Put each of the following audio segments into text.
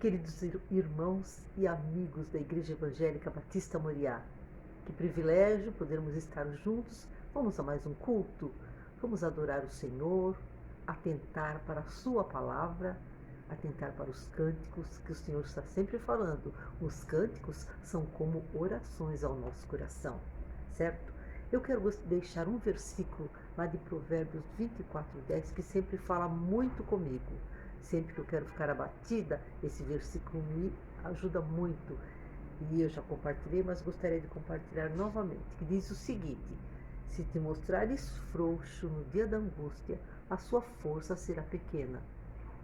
Queridos irmãos e amigos da Igreja Evangélica Batista Moriá, que privilégio podermos estar juntos. Vamos a mais um culto, vamos adorar o Senhor, atentar para a sua palavra, atentar para os cânticos que o Senhor está sempre falando. Os cânticos são como orações ao nosso coração, certo? Eu quero deixar um versículo lá de Provérbios 24:10 que sempre fala muito comigo. Sempre que eu quero ficar abatida, esse versículo me ajuda muito. E eu já compartilhei, mas gostaria de compartilhar novamente, que diz o seguinte: se te mostrares frouxo no dia da angústia, a sua força será pequena.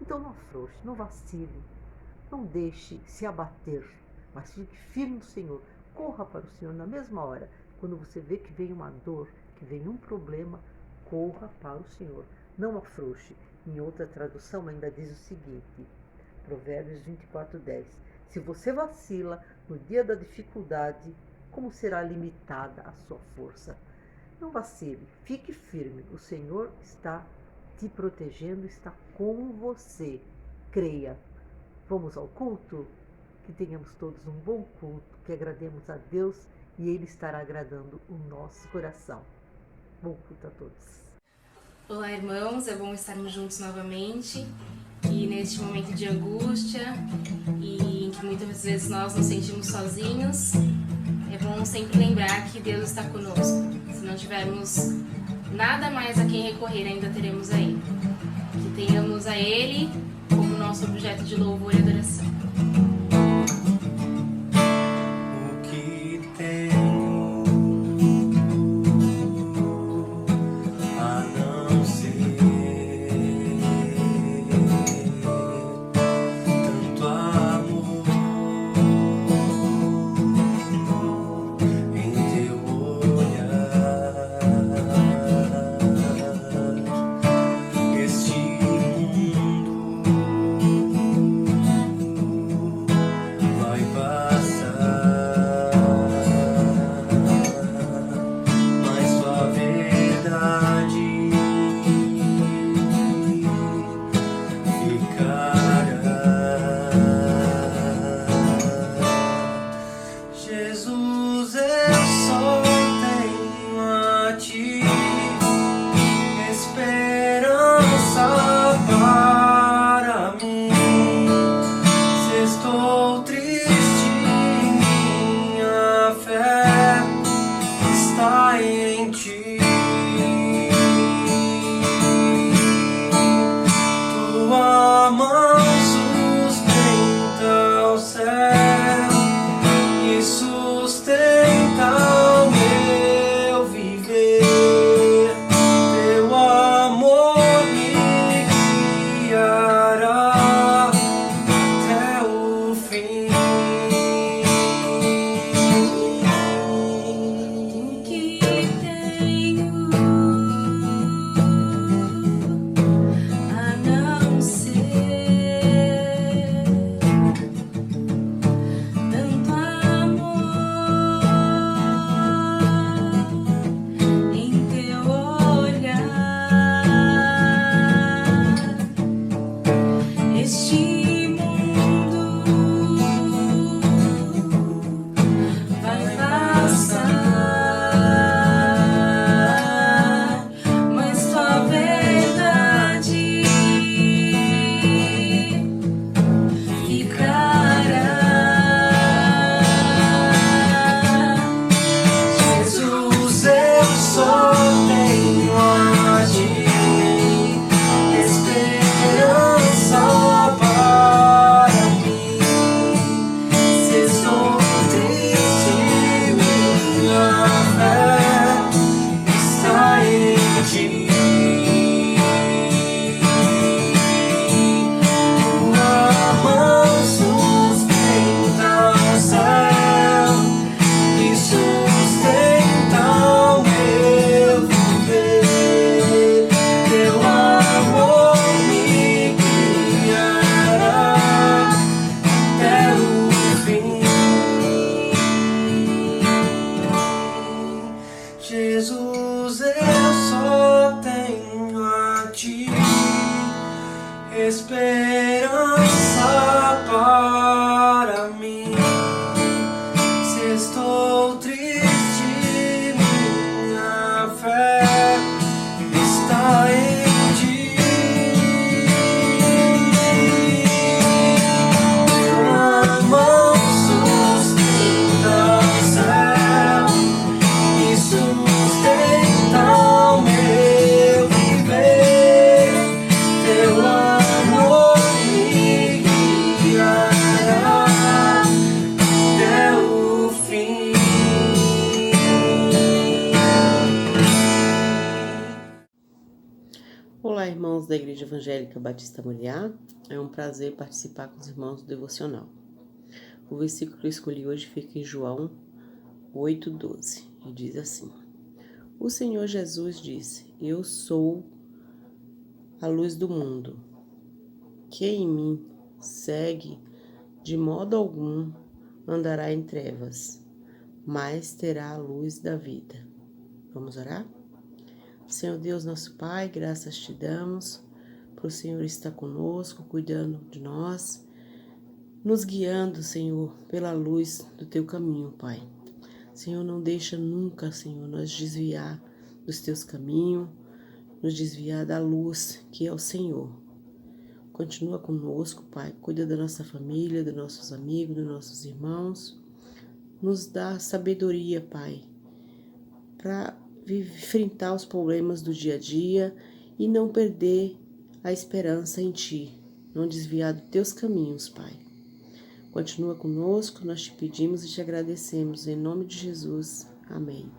Então não afrouxe, não vacile, não deixe se abater, mas fique firme no Senhor. Corra para o Senhor na mesma hora. Quando você vê que vem uma dor, que vem um problema, corra para o Senhor. Não afrouxe. Em outra tradução ainda diz o seguinte, Provérbios 24:10. Se você vacila no dia da dificuldade, como será limitada a sua força? Não vacile, fique firme. O Senhor está te protegendo, está com você. Creia. Vamos ao culto? Que tenhamos todos um bom culto, que agrademos a Deus e Ele estará agradando o nosso coração. Bom culto a todos. Olá, irmãos, é bom estarmos juntos novamente e neste momento de angústia e em que muitas vezes nós nos sentimos sozinhos, é bom sempre lembrar que Deus está conosco. Se não tivermos nada mais a quem recorrer, ainda teremos a Ele. Que tenhamos a Ele como nosso objeto de louvor e adoração. Olá, irmãos da Igreja Evangélica Batista Moriá. É um prazer participar com os irmãos do devocional. O versículo que eu escolhi hoje fica em João 8,12 e diz assim: O Senhor Jesus disse: Eu sou a luz do mundo. Quem em mim segue, de modo algum andará em trevas, mas terá a luz da vida. Vamos orar? Senhor Deus, nosso Pai, graças te damos por o Senhor estar conosco, cuidando de nós, nos guiando, Senhor, pela luz do teu caminho, Pai. Senhor, não deixa nunca, Senhor, nós desviar dos teus caminhos, nos desviar da luz que é o Senhor. Continua conosco, Pai, cuida da nossa família, dos nossos amigos, dos nossos irmãos. Nos dá sabedoria, Pai, para enfrentar os problemas do dia a dia e não perder a esperança em Ti, não desviar dos Teus caminhos, Pai. Continua conosco, nós te pedimos e te agradecemos, em nome de Jesus. Amém.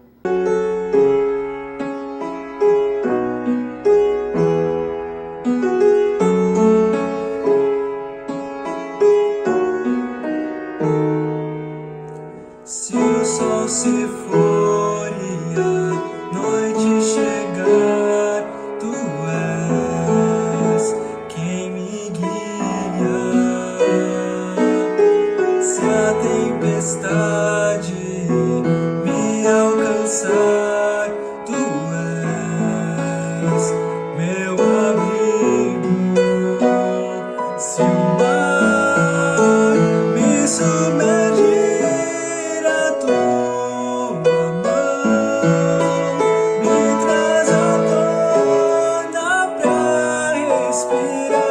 Se o sol se for e a noite chegar, tu és quem me guia. Se a tempestade me alcançar, tu és meu abrigo. Se o mar me submergir, a tua mão me traz à tona pra respirar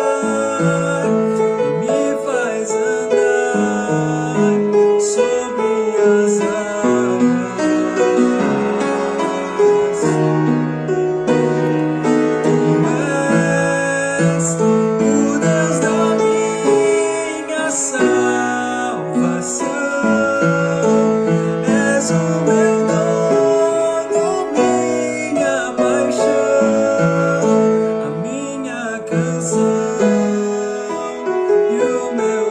e me faz andar sobre as águas. Tu és o Deus da minha salvação, és o meu dono, minha paixão, a minha canção e o meu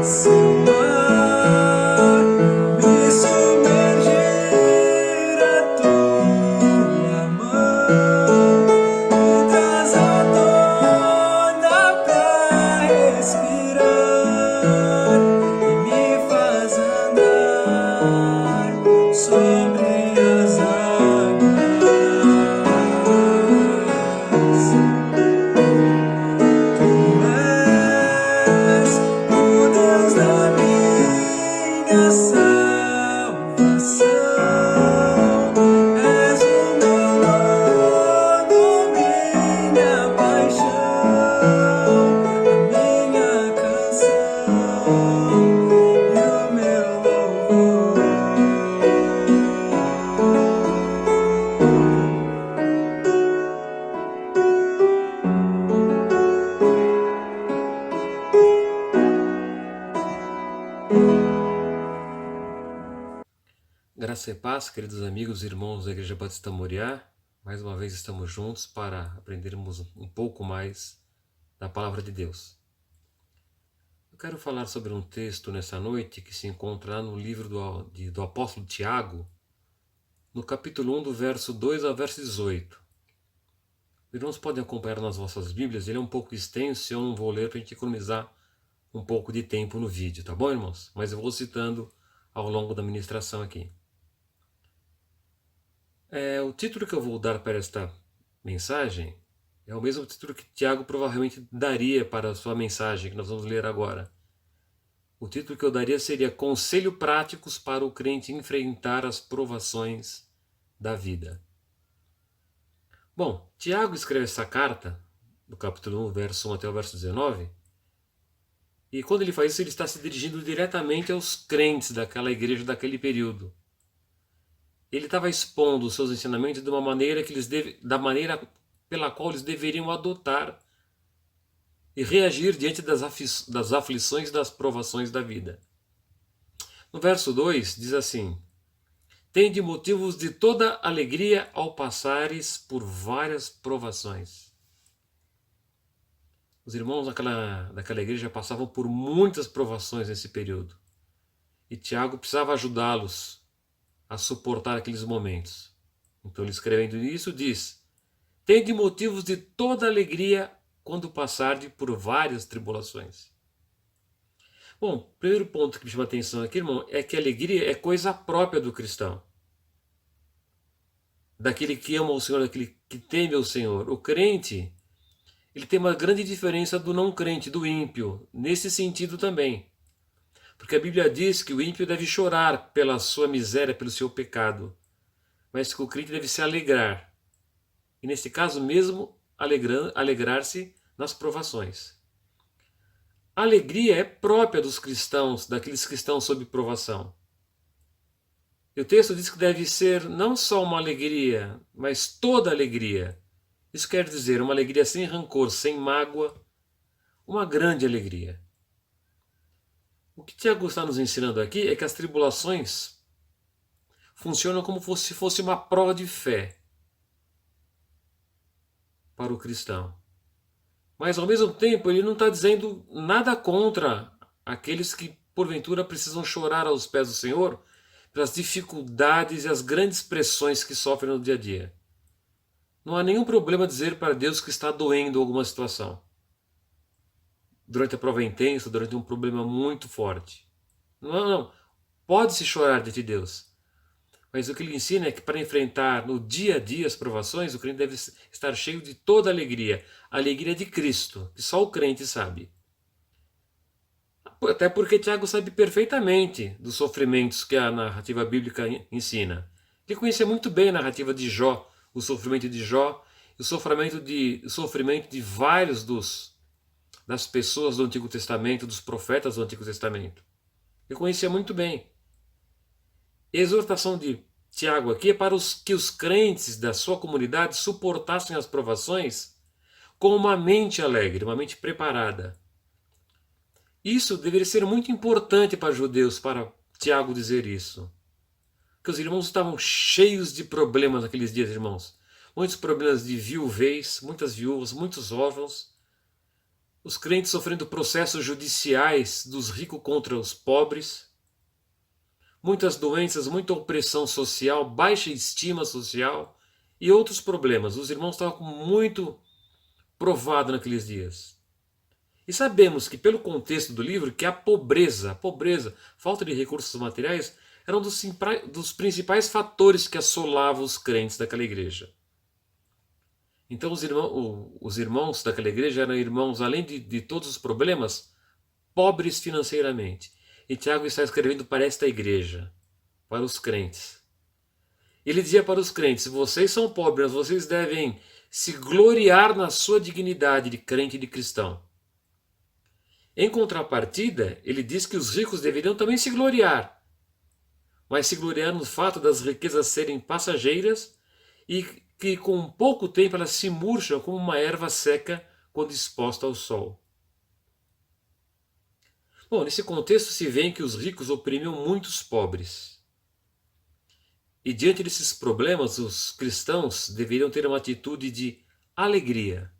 Se o mar me submergir, a tua mão me traz à tona pra respirar e me faz andar sobre as águas. Tu és o Deus da minha salvação, és o meu dono, minha paixão, a minha canção e o meu louvor. Graça e paz, queridos amigos e irmãos da Igreja Batista Moriá. Mais uma vez estamos juntos para aprendermos um pouco mais da Palavra de Deus. Eu quero falar sobre um texto nessa noite que se encontra lá no livro do apóstolo Tiago, no capítulo 1, do verso 2 ao verso 18. Os irmãos podem acompanhar nas vossas Bíblias, ele é um pouco extenso e eu não vou ler para a gente economizar um pouco de tempo no vídeo, tá bom, irmãos? Mas eu vou citando ao longo da ministração aqui. O título que eu vou dar para esta mensagem é o mesmo título que Tiago provavelmente daria para a sua mensagem, que nós vamos ler agora. O título que eu daria seria Conselho Práticos para o Crente Enfrentar as Provações da Vida. Bom, Tiago escreve essa carta, do capítulo 1, verso 1 até o verso 19, e quando ele faz isso, ele está se dirigindo diretamente aos crentes daquela igreja daquele período. Ele estava expondo os seus ensinamentos de uma maneira da maneira pela qual eles deveriam adotar e reagir diante das aflições e das provações da vida. No verso 2 diz assim: tende motivos de toda alegria ao passares por várias provações. Os irmãos daquela igreja passavam por muitas provações nesse período. E Tiago precisava ajudá-los a suportar aqueles momentos. Então, ele escrevendo isso, diz: tende motivos de toda alegria quando passarde por várias tribulações. Bom, o primeiro ponto que me chama a atenção aqui, irmão, é que a alegria é coisa própria do cristão. Daquele que ama o Senhor, daquele que teme o Senhor. O crente, ele tem uma grande diferença do não crente, do ímpio, nesse sentido também. Porque a Bíblia diz que o ímpio deve chorar pela sua miséria, pelo seu pecado, mas que o crente deve se alegrar. E nesse caso mesmo, alegrar-se nas provações. A alegria é própria dos cristãos, daqueles cristãos sob provação. E o texto diz que deve ser não só uma alegria, mas toda alegria. Isso quer dizer uma alegria sem rancor, sem mágoa, uma grande alegria. O que Tiago está nos ensinando aqui é que as tribulações funcionam como se fosse uma prova de fé para o cristão. Mas ao mesmo tempo ele não está dizendo nada contra aqueles que porventura precisam chorar aos pés do Senhor pelas dificuldades e as grandes pressões que sofrem no dia a dia. Não há nenhum problema dizer para Deus que está doendo alguma situação. Durante a prova intensa, durante um problema muito forte. Não. Pode-se chorar diante de Deus. Mas o que ele ensina é que para enfrentar no dia a dia as provações, o crente deve estar cheio de toda alegria. A alegria de Cristo, que só o crente sabe. Até porque Tiago sabe perfeitamente dos sofrimentos que a narrativa bíblica ensina. Ele conhecia muito bem a narrativa de Jó, o sofrimento de Jó, o sofrimento de vários das pessoas do Antigo Testamento, dos profetas do Antigo Testamento. Ele conhecia muito bem. E a exortação de Tiago aqui é para que os crentes da sua comunidade suportassem as provações com uma mente alegre, uma mente preparada. Isso deveria ser muito importante para os judeus, para Tiago dizer isso. Porque os irmãos estavam cheios de problemas naqueles dias, irmãos. Muitos problemas de viuvez, muitas viúvas, muitos órfãos. Os crentes sofrendo processos judiciais dos ricos contra os pobres. Muitas doenças, muita opressão social, baixa estima social e outros problemas. Os irmãos estavam muito provados naqueles dias. E sabemos que, pelo contexto do livro, que a pobreza, falta de recursos materiais, era um dos principais fatores que assolavam os crentes daquela igreja. Então os irmãos daquela igreja eram irmãos, além de todos os problemas, pobres financeiramente. E Tiago está escrevendo para esta igreja, para os crentes. Ele dizia para os crentes: vocês são pobres, vocês devem se gloriar na sua dignidade de crente e de cristão. Em contrapartida, ele diz que os ricos deveriam também se gloriar, mas se gloriar no fato das riquezas serem passageiras e que com pouco tempo elas se murcham como uma erva seca quando exposta ao sol. Bom, nesse contexto se vê que os ricos oprimiam muitos pobres. E diante desses problemas, os cristãos deveriam ter uma atitude de alegria,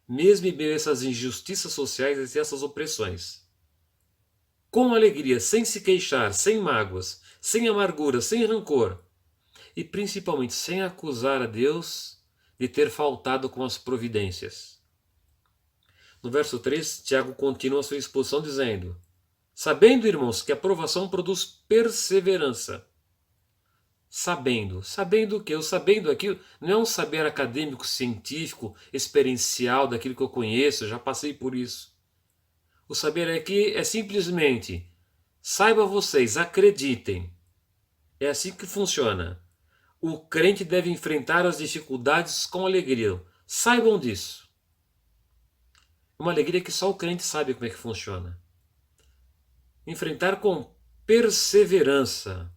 mesmo em meio a essas injustiças sociais e essas opressões. Com alegria, sem se queixar, sem mágoas, sem amargura, sem rancor, e principalmente sem acusar a Deus de ter faltado com as providências. No verso 3, Tiago continua a sua exposição dizendo: sabendo, irmãos, que a provação produz perseverança. Sabendo o que? O sabendo aqui não é um saber acadêmico, científico, experiencial daquilo que eu conheço, já passei por isso. O saber aqui é simplesmente: saiba vocês, acreditem. É assim que funciona. O crente deve enfrentar as dificuldades com alegria. Saibam disso. Uma alegria que só o crente sabe como é que funciona. Enfrentar com perseverança.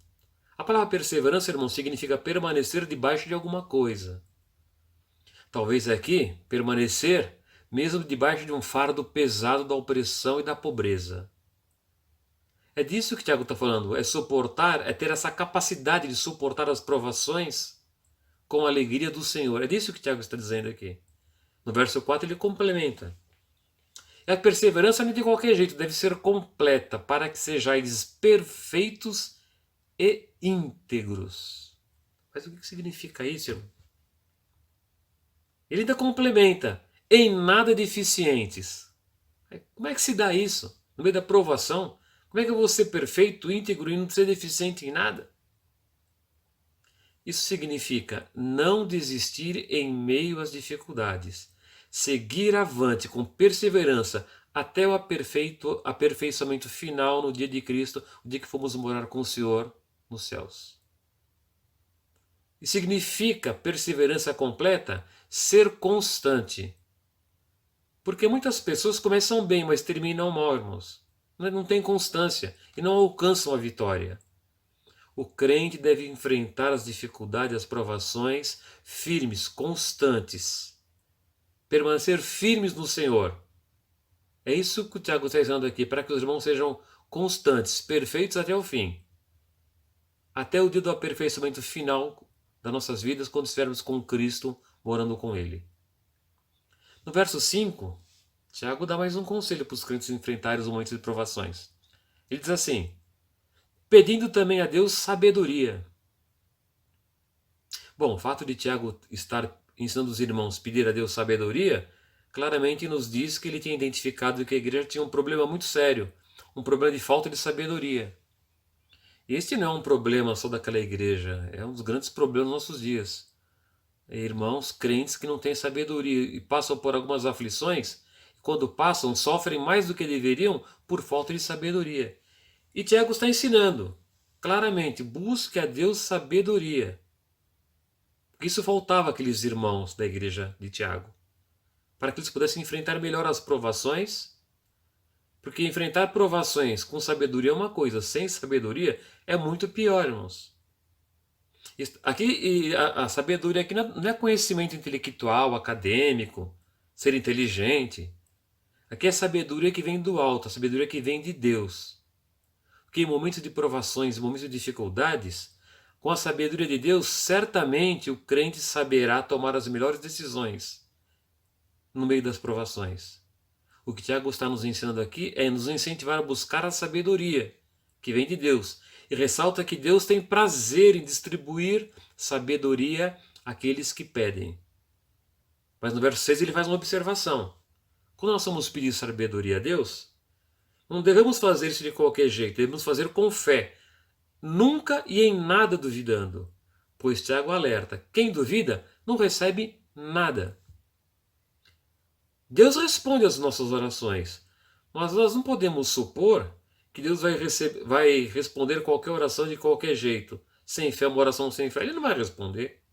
A palavra perseverança, irmão, significa permanecer debaixo de alguma coisa. Talvez aqui, permanecer mesmo debaixo de um fardo pesado da opressão e da pobreza. É disso que Tiago está falando, é suportar, é ter essa capacidade de suportar as provações com a alegria do Senhor. É disso que Tiago está dizendo aqui. No verso 4 ele complementa. E a perseverança não é de qualquer jeito, deve ser completa, para que sejais perfeitos e íntegros. Mas o que significa isso, irmão? Ele ainda complementa, em nada deficientes. Como é que se dá isso? No meio da provação? Como é que eu vou ser perfeito, íntegro e não ser deficiente em nada? Isso significa não desistir em meio às dificuldades. Seguir avante com perseverança até o aperfeiçoamento final no dia de Cristo, o dia que fomos morar com o Senhor nos céus. E significa perseverança completa ser constante. Porque muitas pessoas começam bem, mas terminam mal, irmãos. Não tem constância e não alcançam a vitória. O crente deve enfrentar as dificuldades, as provações firmes, constantes. Permanecer firmes no Senhor. É isso que o Tiago está dizendo aqui, para que os irmãos sejam constantes, perfeitos até o fim. Até o dia do aperfeiçoamento final das nossas vidas, quando estivermos com Cristo, morando com Ele. No verso 5, Tiago dá mais um conselho para os crentes enfrentarem os momentos de provações. Ele diz assim, pedindo também a Deus sabedoria. Bom, o fato de Tiago estar ensinando os irmãos a pedir a Deus sabedoria, claramente nos diz que ele tinha identificado que a igreja tinha um problema muito sério, um problema de falta de sabedoria. E este não é um problema só daquela igreja, é um dos grandes problemas dos nossos dias. Irmãos crentes que não têm sabedoria e passam por algumas aflições, quando passam, sofrem mais do que deveriam por falta de sabedoria. E Tiago está ensinando, claramente, busque a Deus sabedoria. Isso faltava àqueles irmãos da igreja de Tiago, para que eles pudessem enfrentar melhor as provações, porque enfrentar provações com sabedoria é uma coisa, sem sabedoria é muito pior, irmãos. Aqui, a sabedoria aqui não é conhecimento intelectual, acadêmico, ser inteligente. Aqui é sabedoria que vem do alto, a sabedoria que vem de Deus. Porque em momentos de provações, em momentos de dificuldades, com a sabedoria de Deus, certamente o crente saberá tomar as melhores decisões no meio das provações. O que Tiago está nos ensinando aqui é nos incentivar a buscar a sabedoria que vem de Deus. E ressalta que Deus tem prazer em distribuir sabedoria àqueles que pedem. Mas no verso 6 ele faz uma observação. Quando nós vamos pedir sabedoria a Deus, não devemos fazer isso de qualquer jeito, devemos fazer com fé, nunca e em nada duvidando. Pois Tiago alerta, quem duvida não recebe nada. Deus responde às nossas orações, mas nós não podemos supor que Deus vai responder qualquer oração de qualquer jeito. Sem fé, uma oração sem fé, Ele não vai responder.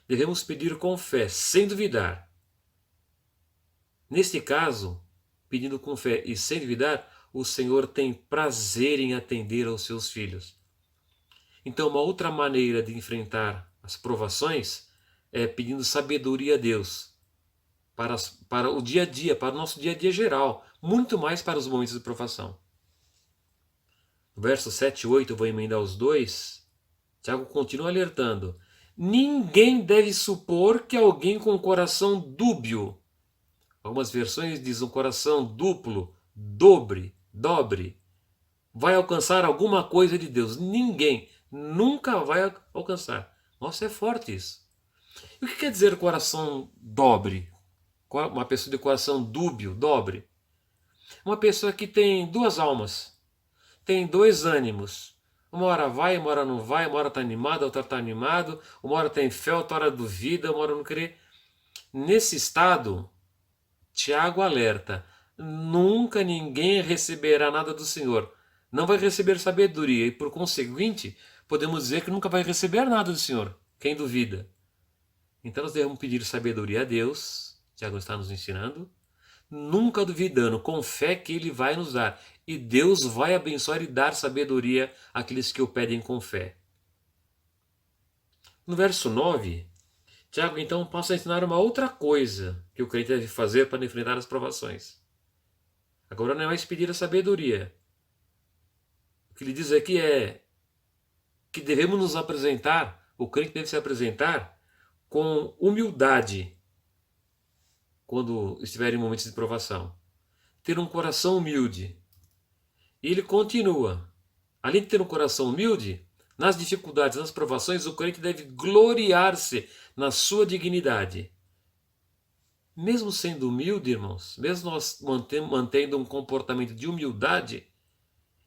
Devemos pedir com fé, sem duvidar. Neste caso, pedindo com fé e sem duvidar, o Senhor tem prazer em atender aos seus filhos. Então, uma outra maneira de enfrentar as provações é pedindo sabedoria a Deus para o dia a dia, para o nosso dia a dia geral, muito mais para os momentos de provação. No verso 7 e 8, eu vou emendar os dois, Tiago continua alertando. Ninguém deve supor que alguém com um coração dúbio, algumas versões dizem um coração duplo, dobre, vai alcançar alguma coisa de Deus. Ninguém, nunca vai alcançar. Nossa, é forte isso. E o que quer dizer coração dobre? Uma pessoa de coração dúbio, dobre? Uma pessoa que tem duas almas, tem dois ânimos. Uma hora vai, uma hora não vai, uma hora está animada, outra está animado, uma hora tem fé, outra hora duvida, uma hora não crê. Nesse estado, Tiago alerta, nunca ninguém receberá nada do Senhor. Não vai receber sabedoria e, por conseguinte, podemos dizer que nunca vai receber nada do Senhor. Quem duvida? Então nós devemos pedir sabedoria a Deus, Tiago está nos ensinando, nunca duvidando, com fé que Ele vai nos dar. E Deus vai abençoar e dar sabedoria àqueles que o pedem com fé. No verso 9, Tiago então passa a ensinar uma outra coisa que o crente deve fazer para enfrentar as provações. Agora não é mais pedir a sabedoria. O que ele diz aqui é que devemos nos apresentar, o crente deve se apresentar com humildade quando estiver em momentos de provação. Ter um coração humilde. E ele continua. Além de ter um coração humilde, nas dificuldades, nas provações, o crente deve gloriar-se na sua dignidade. Mesmo sendo humilde, irmãos, mesmo nós mantendo um comportamento de humildade,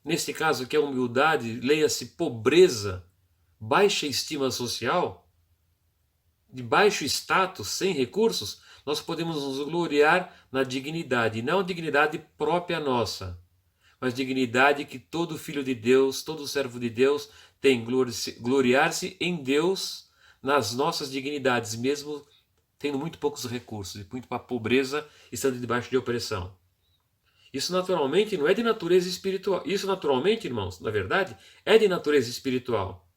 nesse caso que é humildade, leia-se pobreza, baixa estima social, de baixo status, sem recursos, nós podemos nos gloriar na dignidade, não a dignidade própria nossa, mas dignidade que todo filho de Deus, todo servo de Deus tem, gloriar-se em Deus nas nossas dignidades, mesmo tendo muito poucos recursos, e muita pobreza, estando debaixo de opressão. Isso naturalmente não é de natureza espiritual. Isso naturalmente, irmãos, na verdade, é de natureza espiritual.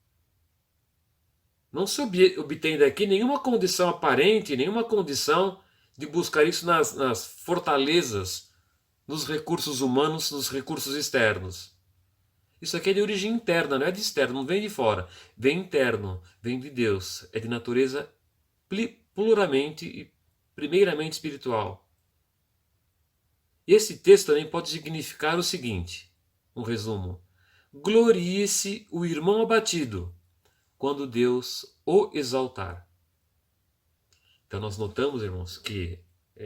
Não se obtém daqui nenhuma condição aparente, nenhuma condição de buscar isso nas fortalezas, nos recursos humanos, nos recursos externos. Isso aqui é de origem interna, não é de externo, não vem de fora. Vem interno, vem de Deus. É de natureza puramente e primeiramente espiritual. E esse texto também pode significar o seguinte, um resumo. Glorie-se o irmão abatido, quando Deus o exaltar. Então nós notamos, irmãos, que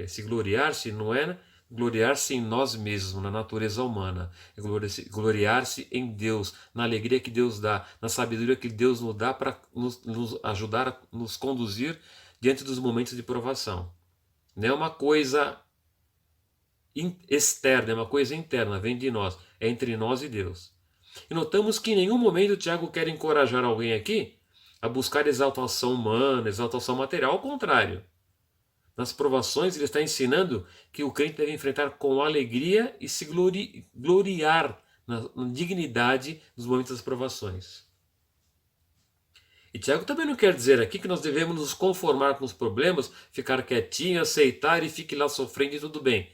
se gloriar-se não é gloriar-se em nós mesmos, na natureza humana, é gloriar-se em Deus, na alegria que Deus dá, na sabedoria que Deus nos dá para nos ajudar a nos conduzir diante dos momentos de provação. Não é uma coisa externa, é uma coisa interna, vem de nós, é entre nós e Deus. E notamos que em nenhum momento o Tiago quer encorajar alguém aqui a buscar exaltação humana, exaltação material, ao contrário. Nas provações ele está ensinando que o crente deve enfrentar com alegria e se gloriar na dignidade dos momentos das provações. E Tiago também não quer dizer aqui que nós devemos nos conformar com os problemas, ficar quietinho, aceitar e fique lá sofrendo e tudo bem.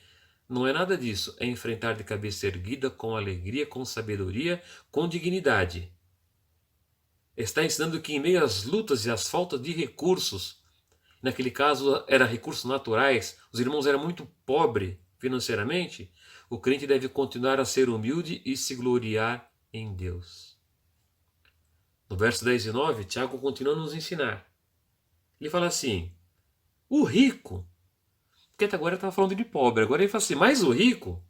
Não é nada disso, é enfrentar de cabeça erguida, com alegria, com sabedoria, com dignidade. Está ensinando que em meio às lutas e às faltas de recursos, naquele caso eram recursos naturais, os irmãos eram muito pobres financeiramente, o crente deve continuar a ser humilde e se gloriar em Deus. No verso 10 e 9, Tiago continua a nos ensinar. Ele fala assim, o rico, porque até agora ele estava falando de pobre, agora ele fala assim, mas o rico,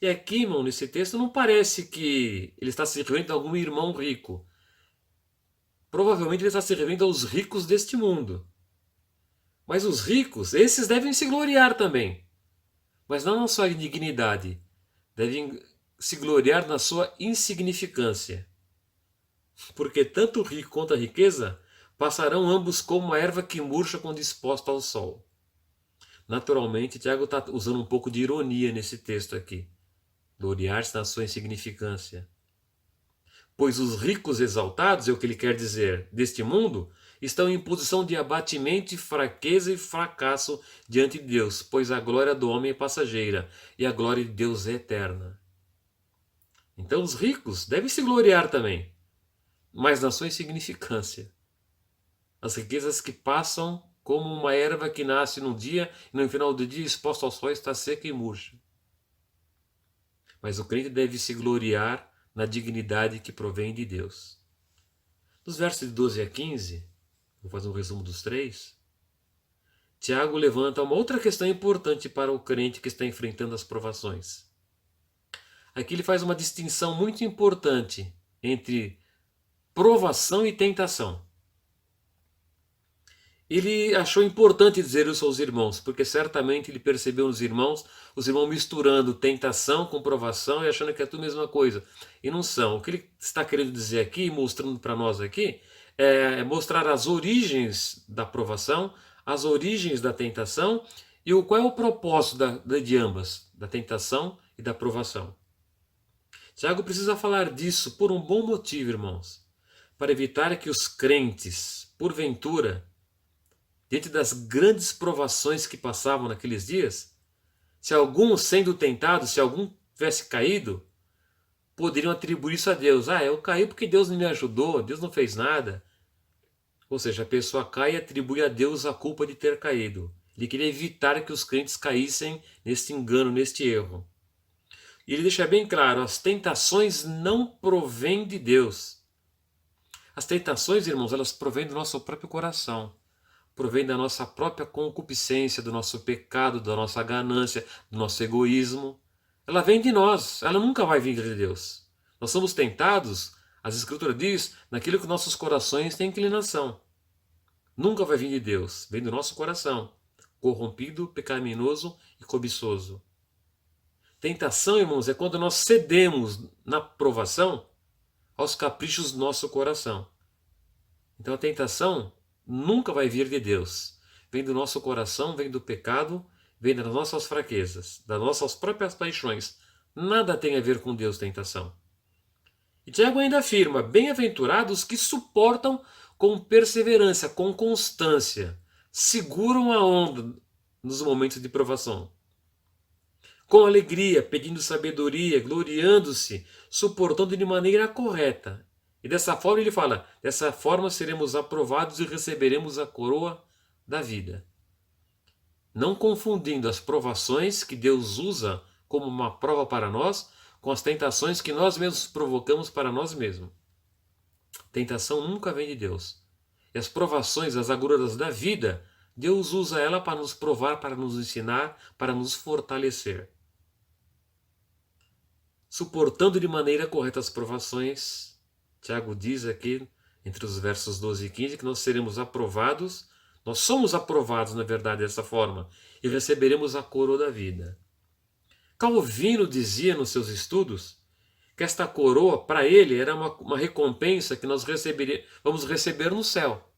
e aqui, irmão, nesse texto não parece que ele está se referindo a algum irmão rico. Provavelmente ele está se referindo aos ricos deste mundo. Mas os ricos, esses devem se gloriar também. Mas não na sua indignidade. Devem se gloriar na sua insignificância. Porque tanto o rico quanto a riqueza passarão ambos como a erva que murcha quando exposta ao sol. Naturalmente, Tiago está usando um pouco de ironia nesse texto aqui. Gloriar-se na sua insignificância. Pois os ricos exaltados, é o que ele quer dizer, deste mundo, estão em posição de abatimento, fraqueza e fracasso diante de Deus, pois a glória do homem é passageira e a glória de Deus é eterna. Então os ricos devem se gloriar também, mas na sua insignificância. As riquezas que passam como uma erva que nasce num dia e no final do dia exposta ao sol está seca e murcha. Mas o crente deve se gloriar na dignidade que provém de Deus. Nos versos de 12 a 15, vou fazer um resumo dos três, Tiago levanta uma outra questão importante para o crente que está enfrentando as provações. Aqui ele faz uma distinção muito importante entre provação e tentação. ele achou importante dizer isso aos irmãos, porque certamente ele percebeu nos irmãos, os irmãos misturando tentação com provação e achando que é tudo a mesma coisa. E não são. O que ele está querendo dizer aqui, mostrando para nós aqui, é mostrar as origens da provação, as origens da tentação e qual é o propósito de ambas, da tentação e da provação. Tiago precisa falar disso por um bom motivo, irmãos, para evitar que os crentes, porventura, diante das grandes provações que passavam naqueles dias, se algum sendo tentado, se algum tivesse caído, poderiam atribuir isso a Deus. Ah, eu caí porque Deus não me ajudou, Deus não fez nada. Ou seja, a pessoa cai e atribui a Deus a culpa de ter caído. Ele queria evitar que os crentes caíssem neste engano, neste erro. E ele deixa bem claro, as tentações não provêm de Deus. As tentações, irmãos, elas provêm do nosso próprio coração. Provém da nossa própria concupiscência, do nosso pecado, da nossa ganância, do nosso egoísmo. Ela vem de nós, ela nunca vai vir de Deus. Nós somos tentados, as Escrituras diz, naquilo que nossos corações têm inclinação. Nunca vai vir de Deus, vem do nosso coração, corrompido, pecaminoso e cobiçoso. Tentação, irmãos, é quando nós cedemos na provação aos caprichos do nosso coração. Então a tentação nunca vai vir de Deus. Vem do nosso coração, vem do pecado, vem das nossas fraquezas, das nossas próprias paixões. Nada tem a ver com Deus, tentação. E Tiago ainda afirma, bem-aventurados que suportam com perseverança, com constância, seguram a onda nos momentos de provação. Com alegria, pedindo sabedoria, gloriando-se, suportando de maneira correta. E dessa forma ele fala, dessa forma seremos aprovados e receberemos a coroa da vida. Não confundindo as provações que Deus usa como uma prova para nós, com as tentações que nós mesmos provocamos para nós mesmos. Tentação nunca vem de Deus. E as provações, as agruras da vida, Deus usa ela para nos provar, para nos ensinar, para nos fortalecer. Suportando de maneira correta as provações, Tiago diz aqui, entre os versos 12 e 15, que nós seremos aprovados, nós somos aprovados, na verdade, dessa forma, e receberemos a coroa da vida. Calvino dizia nos seus estudos que esta coroa, para ele, era uma recompensa que nós vamos receber no céu.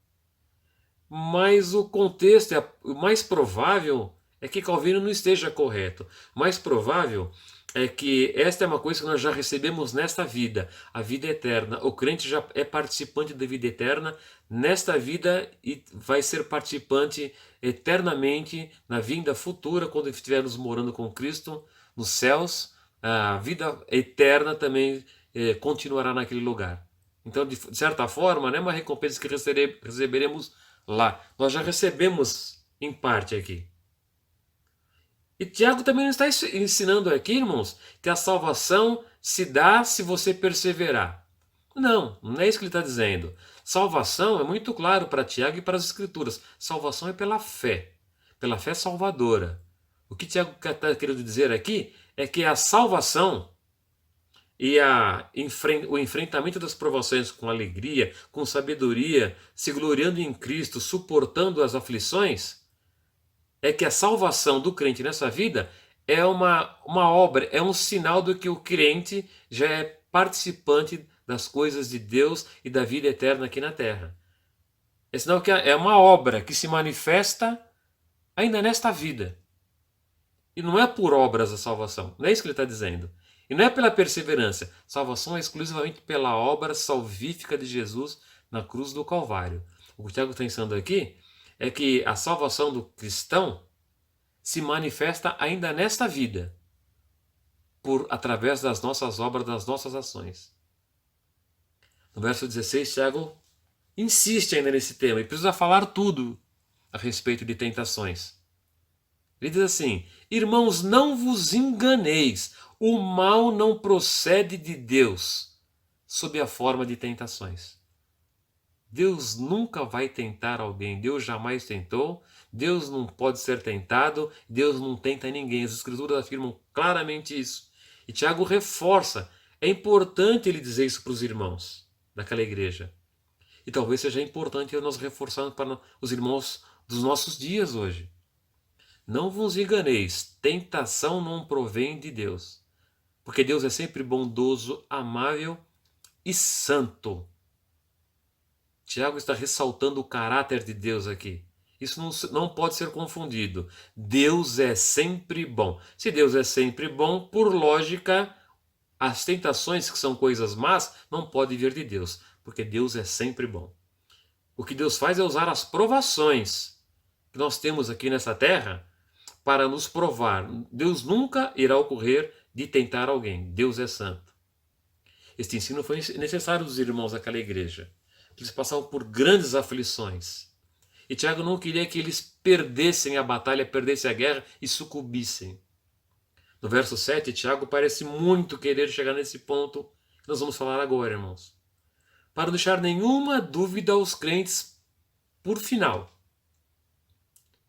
Mas o contexto, o mais provável é que Calvino não esteja correto. O mais provável é que esta é uma coisa que nós já recebemos nesta vida, a vida eterna. O crente já é participante da vida eterna nesta vida e vai ser participante eternamente na vinda futura, quando estivermos morando com Cristo nos céus. A vida eterna também continuará naquele lugar. Então, de certa forma, é uma recompensa que receberemos lá. Nós já recebemos em parte aqui. E Tiago também não está ensinando aqui, irmãos, que a salvação se dá se você perseverar. Não, não é isso que ele está dizendo. Salvação é muito claro para Tiago e para as Escrituras. Salvação é pela fé salvadora. O que Tiago está querendo dizer aqui é que a salvação e o enfrentamento das provações com alegria, com sabedoria, se gloriando em Cristo, suportando as aflições, é que a salvação do crente nessa vida é uma obra, é um sinal do que o crente já é participante das coisas de Deus e da vida eterna aqui na terra. É sinal que é uma obra que se manifesta ainda nesta vida. E não é por obras a salvação, não é isso que ele está dizendo. E não é pela perseverança. Salvação é exclusivamente pela obra salvífica de Jesus na cruz do Calvário. O que o Tiago está ensinando aqui é que a salvação do cristão se manifesta ainda nesta vida, através das nossas obras, das nossas ações. No verso 16, Tiago insiste ainda nesse tema e precisa falar tudo a respeito de tentações. Ele diz assim, irmãos, não vos enganeis, o mal não procede de Deus sob a forma de tentações. Deus nunca vai tentar alguém, Deus jamais tentou, Deus não pode ser tentado, Deus não tenta ninguém. As Escrituras afirmam claramente isso. E Tiago reforça, é importante ele dizer isso para os irmãos daquela igreja. E talvez seja importante nós reforçarmos para os irmãos dos nossos dias hoje. Não vos enganeis, tentação não provém de Deus, porque Deus é sempre bondoso, amável e santo. Tiago está ressaltando o caráter de Deus aqui. Isso não pode ser confundido. Deus é sempre bom. Se Deus é sempre bom, por lógica, as tentações, que são coisas más, não podem vir de Deus, porque Deus é sempre bom. O que Deus faz é usar as provações que nós temos aqui nessa terra para nos provar. Deus nunca irá ocorrer de tentar alguém. Deus é santo. Este ensino foi necessário dos irmãos daquela igreja. Eles passavam por grandes aflições. E Tiago não queria que eles perdessem a batalha, perdessem a guerra e sucumbissem. No verso 7, Tiago parece muito querer chegar nesse ponto que nós vamos falar agora, irmãos. Para não deixar nenhuma dúvida aos crentes por final.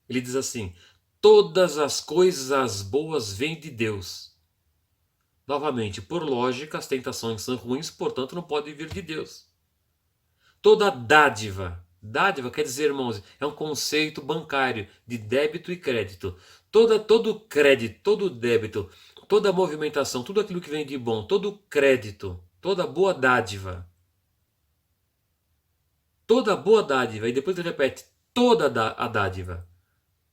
Ele diz assim: todas as coisas boas vêm de Deus. Novamente, por lógica, as tentações são ruins, portanto não podem vir de Deus. Toda dádiva, dádiva quer dizer, irmãos, é um conceito bancário de débito e crédito. Todo crédito, todo débito, toda movimentação, tudo aquilo que vem de bom, todo crédito, toda boa dádiva. Toda boa dádiva, e depois ele repete, toda a dádiva.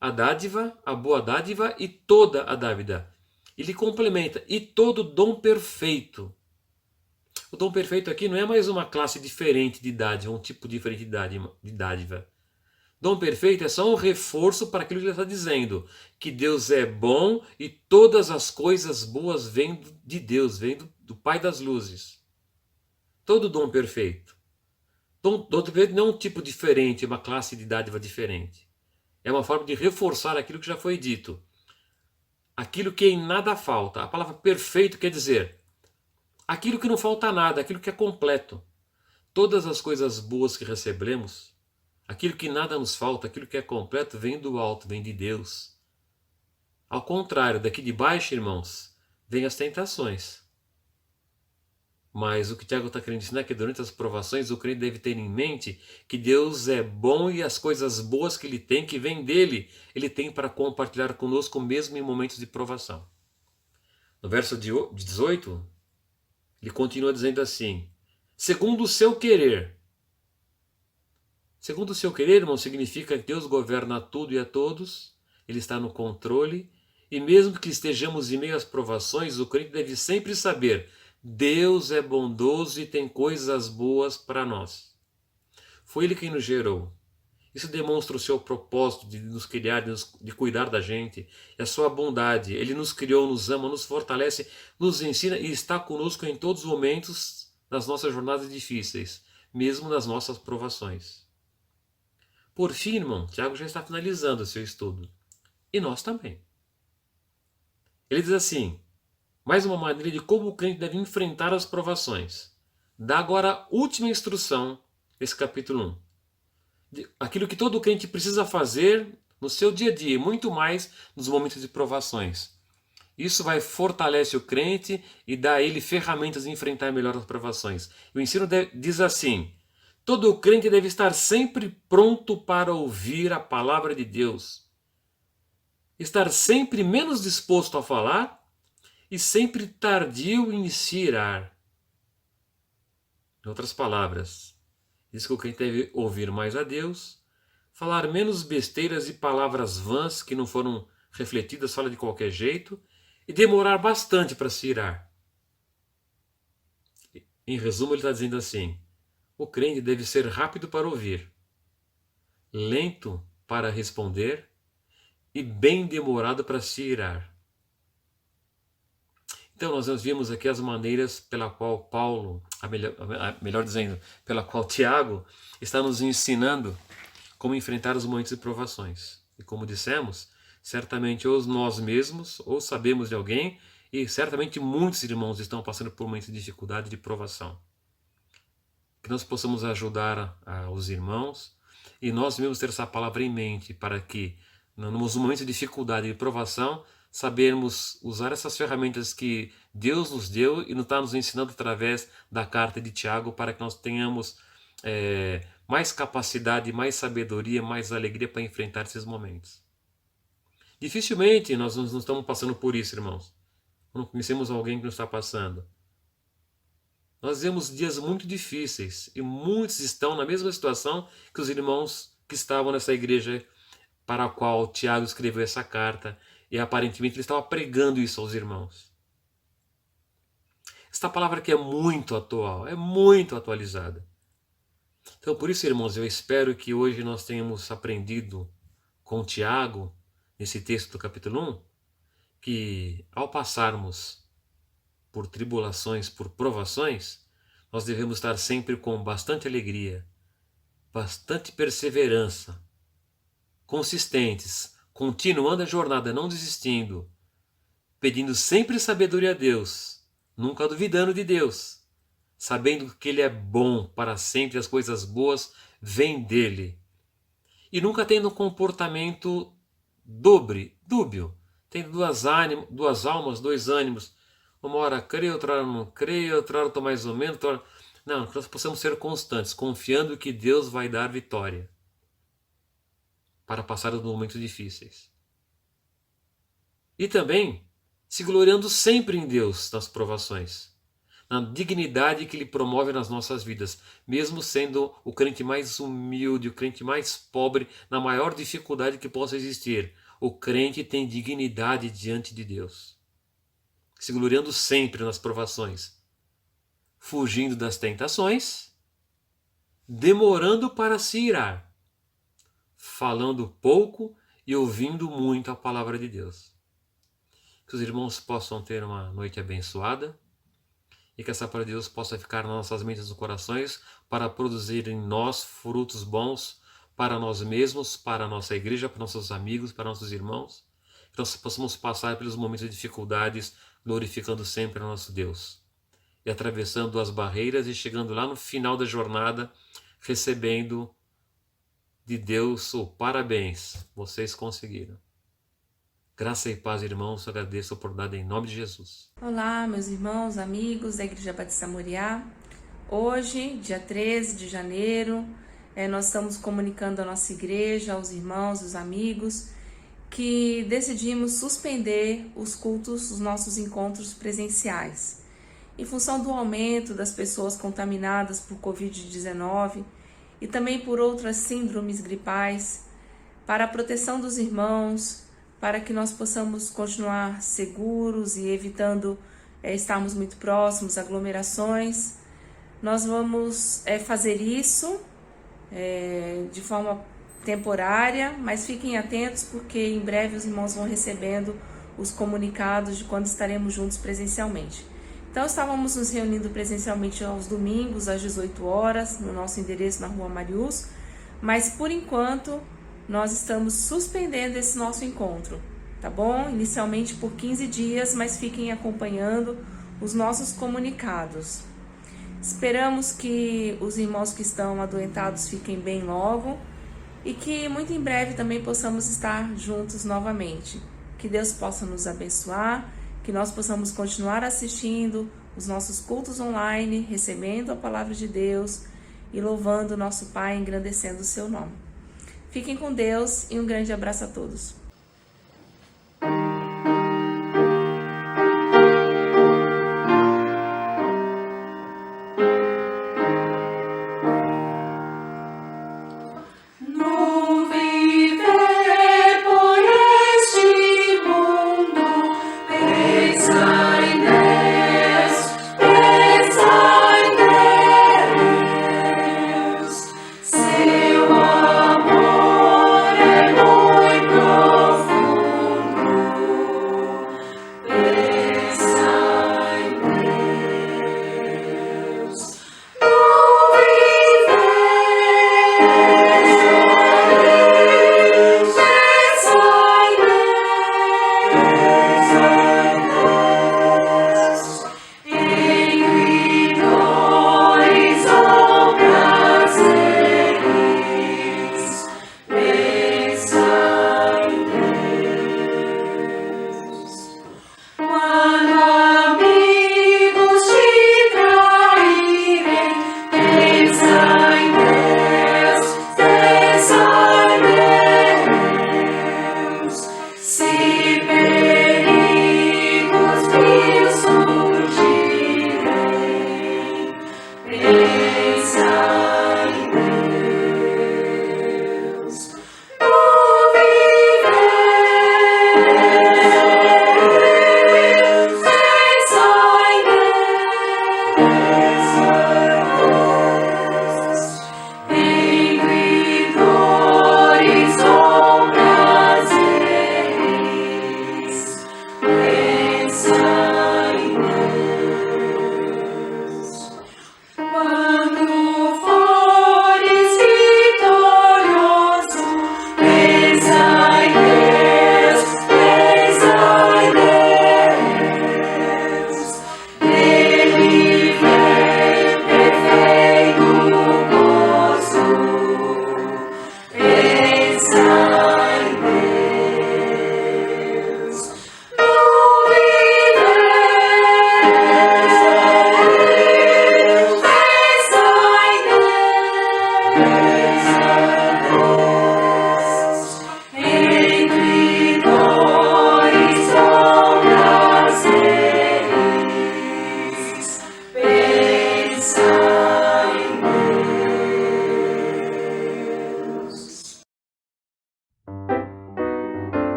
A dádiva, a boa dádiva e toda a dávida. Ele complementa, e todo dom perfeito. O dom perfeito aqui não é mais uma classe diferente de dádiva, um tipo diferente de dádiva. Dom perfeito é só um reforço para aquilo que ele está dizendo, que Deus é bom e todas as coisas boas vêm de Deus, vêm do Pai das luzes. Todo dom perfeito. Dom perfeito não é um tipo diferente, uma classe de dádiva diferente. É uma forma de reforçar aquilo que já foi dito. Aquilo que em nada falta. A palavra perfeito quer dizer aquilo que não falta nada, aquilo que é completo. Todas as coisas boas que recebemos, aquilo que nada nos falta, aquilo que é completo, vem do alto, vem de Deus. Ao contrário, daqui de baixo, irmãos, vêm as tentações. Mas o que Tiago está querendo ensinar é que durante as provações o crente deve ter em mente que Deus é bom e as coisas boas que Ele tem, que vêm dele, Ele tem para compartilhar conosco mesmo em momentos de provação. No verso 18, ele continua dizendo assim: segundo o seu querer. Segundo o seu querer, irmão, significa que Deus governa tudo e a todos, Ele está no controle, e mesmo que estejamos em meio às provações, o crente deve sempre saber: Deus é bondoso e tem coisas boas para nós. Foi Ele quem nos gerou. Isso demonstra o seu propósito de nos criar, de cuidar da gente, e a sua bondade. Ele nos criou, nos ama, nos fortalece, nos ensina e está conosco em todos os momentos das nossas jornadas difíceis, mesmo nas nossas provações. Por fim, irmão, Tiago já está finalizando o seu estudo. E nós também. Ele diz assim, mais uma maneira de como o crente deve enfrentar as provações. Dá agora a última instrução desse capítulo 1. Aquilo que todo crente precisa fazer no seu dia a dia, e muito mais nos momentos de provações. Isso vai fortalecer o crente e dá a ele ferramentas de enfrentar melhor as provações. O ensino diz assim: todo crente deve estar sempre pronto para ouvir a palavra de Deus. Estar sempre menos disposto a falar e sempre tardio em se irar. Em outras palavras, diz que o crente deve ouvir mais a Deus, falar menos besteiras e palavras vãs que não foram refletidas, fala de qualquer jeito, e demorar bastante para se irar. Em resumo, ele está dizendo assim: o crente deve ser rápido para ouvir, lento para responder e bem demorado para se irar. Então nós vimos aqui as maneiras pela qual Paulo, melhor dizendo, pela qual Tiago está nos ensinando como enfrentar os momentos de provações. E como dissemos, certamente ou nós mesmos, ou sabemos de alguém, e certamente muitos irmãos estão passando por momentos de dificuldade e de provação. Que nós possamos ajudar os irmãos e nós mesmos ter essa palavra em mente para que, nos momentos de dificuldade e de provação, sabermos usar essas ferramentas que Deus nos deu e nos está nos ensinando através da carta de Tiago para que nós tenhamos mais capacidade, mais sabedoria, mais alegria para enfrentar esses momentos. Dificilmente nós não estamos passando por isso, irmãos. Não conhecemos alguém que não está passando. Nós vemos dias muito difíceis e muitos estão na mesma situação que os irmãos que estavam nessa igreja para a qual Tiago escreveu essa carta e aparentemente ele estava pregando isso aos irmãos. Esta palavra aqui é muito atual, é muito atualizada. Então por isso, irmãos, eu espero que hoje nós tenhamos aprendido com Tiago, nesse texto do capítulo 1, que ao passarmos por tribulações, por provações, nós devemos estar sempre com bastante alegria, bastante perseverança, consistentes, continuando a jornada, não desistindo, pedindo sempre sabedoria a Deus, nunca duvidando de Deus, sabendo que Ele é bom para sempre, as coisas boas vêm dEle, e nunca tendo um comportamento dúbio, tendo duas almas, dois ânimos. Uma hora creio, outra hora não creio, outra hora estou mais ou menos. Não, que nós possamos ser constantes, confiando que Deus vai dar vitória para passar os momentos difíceis. E também se gloriando sempre em Deus nas provações, na dignidade que Ele promove nas nossas vidas, mesmo sendo o crente mais humilde, o crente mais pobre, na maior dificuldade que possa existir. O crente tem dignidade diante de Deus, se gloriando sempre nas provações, fugindo das tentações, demorando para se irar, falando pouco e ouvindo muito a palavra de Deus. Que os irmãos possam ter uma noite abençoada e que essa palavra de Deus possa ficar nas nossas mentes e nos corações para produzir em nós frutos bons para nós mesmos, para a nossa igreja, para nossos amigos, para nossos irmãos. Que nós possamos passar pelos momentos de dificuldades glorificando sempre o nosso Deus e atravessando as barreiras e chegando lá no final da jornada recebendo de Deus o parabéns, vocês conseguiram. Graça e paz, irmãos, eu agradeço a oportunidade em nome de Jesus. Olá, meus irmãos, amigos da Igreja Batista Moriá. Hoje, dia 13 de janeiro, nós estamos comunicando à nossa igreja, aos irmãos, aos amigos, que decidimos suspender os cultos, os nossos encontros presenciais. Em função do aumento das pessoas contaminadas por Covid-19 e também por outras síndromes gripais, para a proteção dos irmãos, para que nós possamos continuar seguros e evitando estarmos muito próximos, aglomerações, nós vamos fazer isso de forma temporária, mas fiquem atentos porque em breve os irmãos vão recebendo os comunicados de quando estaremos juntos presencialmente. Então estávamos nos reunindo presencialmente aos domingos às 18 horas no nosso endereço na Rua Marius, mas por enquanto nós estamos suspendendo esse nosso encontro, tá bom? Inicialmente por 15 dias, mas fiquem acompanhando os nossos comunicados. Esperamos que os irmãos que estão adoentados fiquem bem logo e que muito em breve também possamos estar juntos novamente. Que Deus possa nos abençoar, que nós possamos continuar assistindo os nossos cultos online, recebendo a palavra de Deus e louvando o nosso Pai, engrandecendo o seu nome. Fiquem com Deus e um grande abraço a todos.